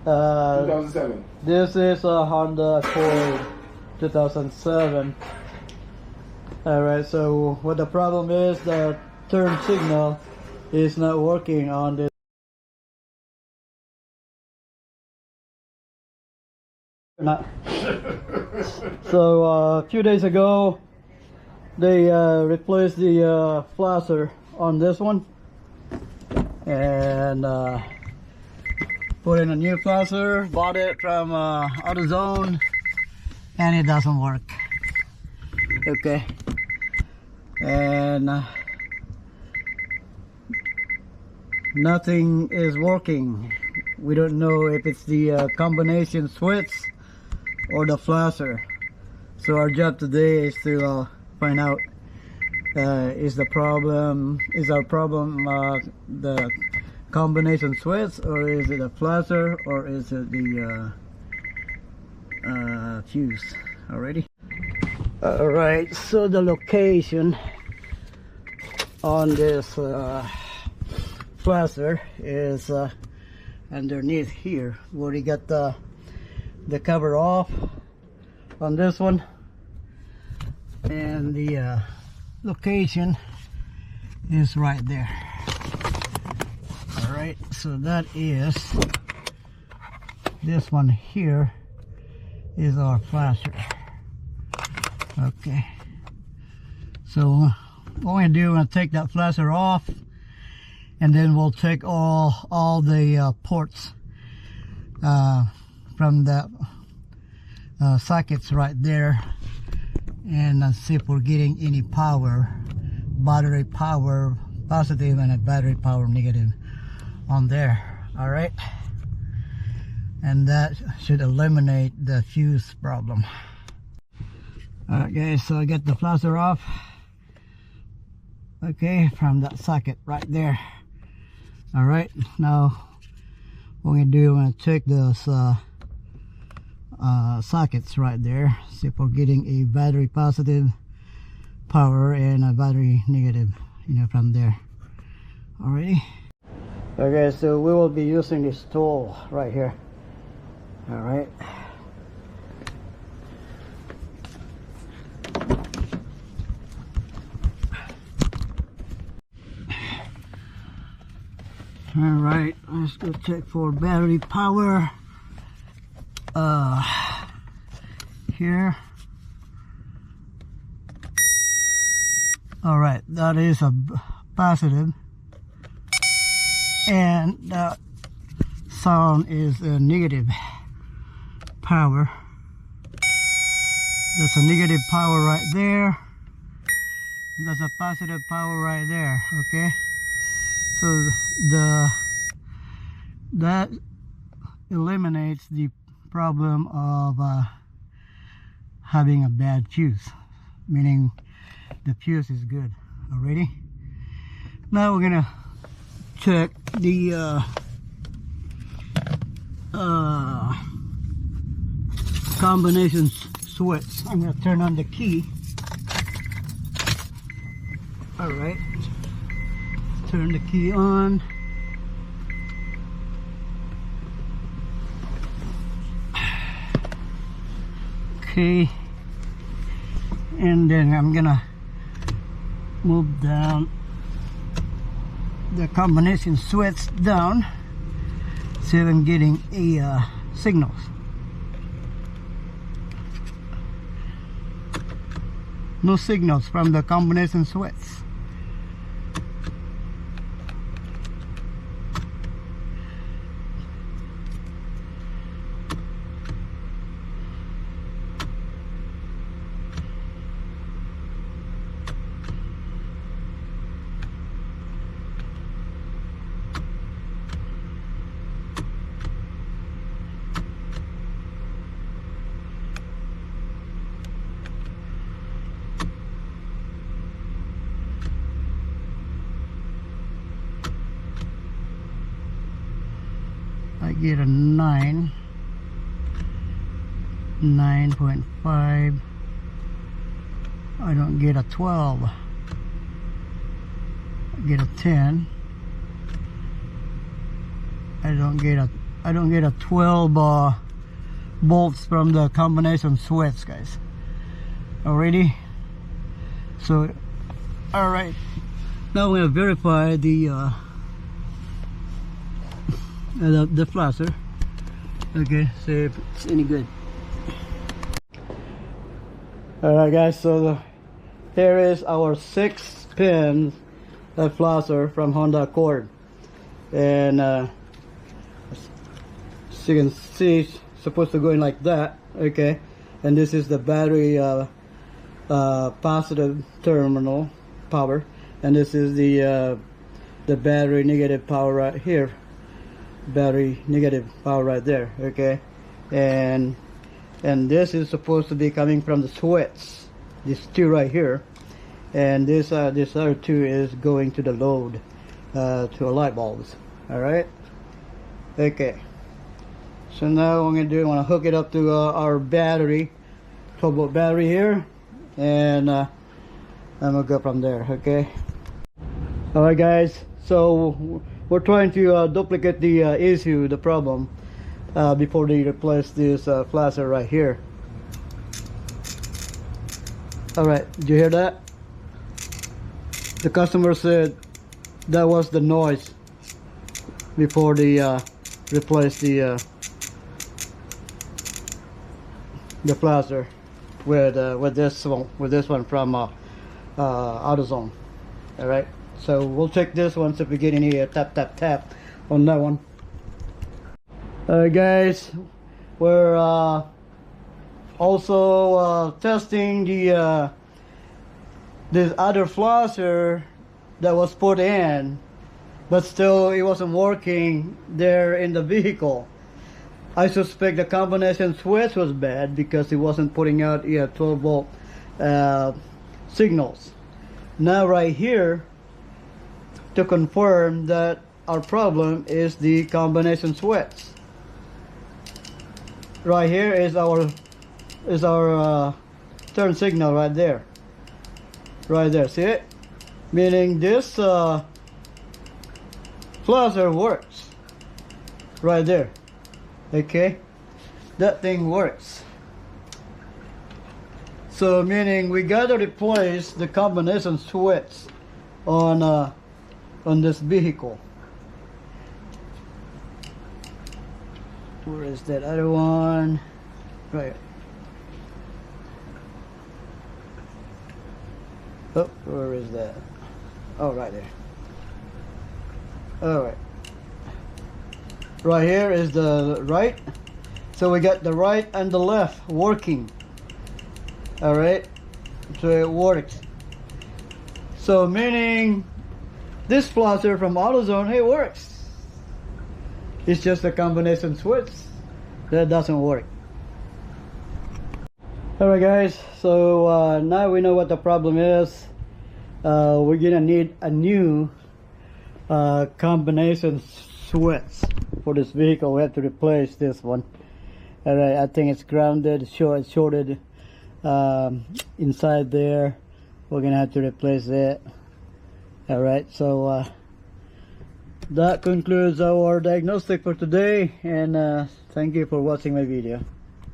2007. This is a Honda Accord 2007. Alright, so what the problem is, the turn signal is not working on this. So a few days ago they replaced the flasher on this one and put in a new flasher, bought it from AutoZone, and it doesn't work. Okay, and nothing is working. We don't know if it's the combination switch or the flasher. So our job today is to find out is our problem the combination switch, or is it a flasher, or is it the fuse already? Alright, so the location on this flasher is underneath here, where you got the cover off on this one, and the location is right there. Alright, so that is, this one here is our flasher. Okay, so what we do, we're going to take that flasher off, and then we'll take all the ports from the sockets right there, and see if we're getting any power, battery power positive and a battery power negative on there. All right, and that should eliminate the fuse problem. Alright guys, so I got the flasher off, okay, from that socket right there. Alright, now what we're going to do, I'm going to check those sockets right there, see if we're getting a battery positive power and a battery negative, from there. Alrighty. Okay, so we will be using this tool right here. Alright. Alright, let's go check for battery power. Here. Alright, that is a positive, and that sound is a negative power. That's a negative power right there, and that's a positive power right there. Okay, so that eliminates the problem of having a bad fuse, meaning the fuse is good already. Now we're gonna check the combination switch. I'm gonna turn on the key. All right, turn the key on. Okay, and then I'm gonna move down the combination switch down, see if I'm getting a signals. No signals from the combination switch. I get a 9.5. I don't get a 12. I get a 10. I don't get a I don't get a 12 bolts from the combination switch, guys. Already. So all right, now we're gonna verify the flasher. Okay, see if it's any good. Alright guys, so here is our 6-pin flasher from Honda Accord, and as you can see, it's supposed to go in like that. Okay, and this is the battery positive terminal power, and this is the battery negative power right here. Battery negative power right there. Okay, and this is supposed to be coming from the switch, these two right here, and this other two is going to the load, to a light bulbs. All right. Okay, so now what I'm gonna do, I want to hook it up to our battery, 12-volt battery here, and I'm gonna go from there. Okay. All right guys, so we're trying to duplicate the issue, the problem, before they replace this flasher right here. Alright, did you hear that? The customer said that was the noise before they replace the flasher with this one from AutoZone. Alright, so we'll check this one, see if we get any tap on that one. Alright guys, we're also testing the this other flasher that was put in, but still it wasn't working there in the vehicle. I suspect the combination switch was bad because it wasn't putting out 12-volt signals. Now right here, to confirm that our problem is the combination switch. Right here is our turn signal right there. Right there, see it? Meaning this flasher works. Right there. Okay? That thing works. So meaning we gotta replace the combination switch on this vehicle. Where is that other one? Right. Oh, where is that? Oh, right there. Alright. Right here is the right. So we got the right and the left working. Alright. So it works. So meaning this flasher from AutoZone, it works. It's just a combination switch that doesn't work. Alright guys, so now we know what the problem is. We're gonna need a new combination switch for this vehicle. We have to replace this one. Alright, I think it's grounded, it's shorted inside there. We're gonna have to replace it. Alright, so that concludes our diagnostic for today, and thank you for watching my video.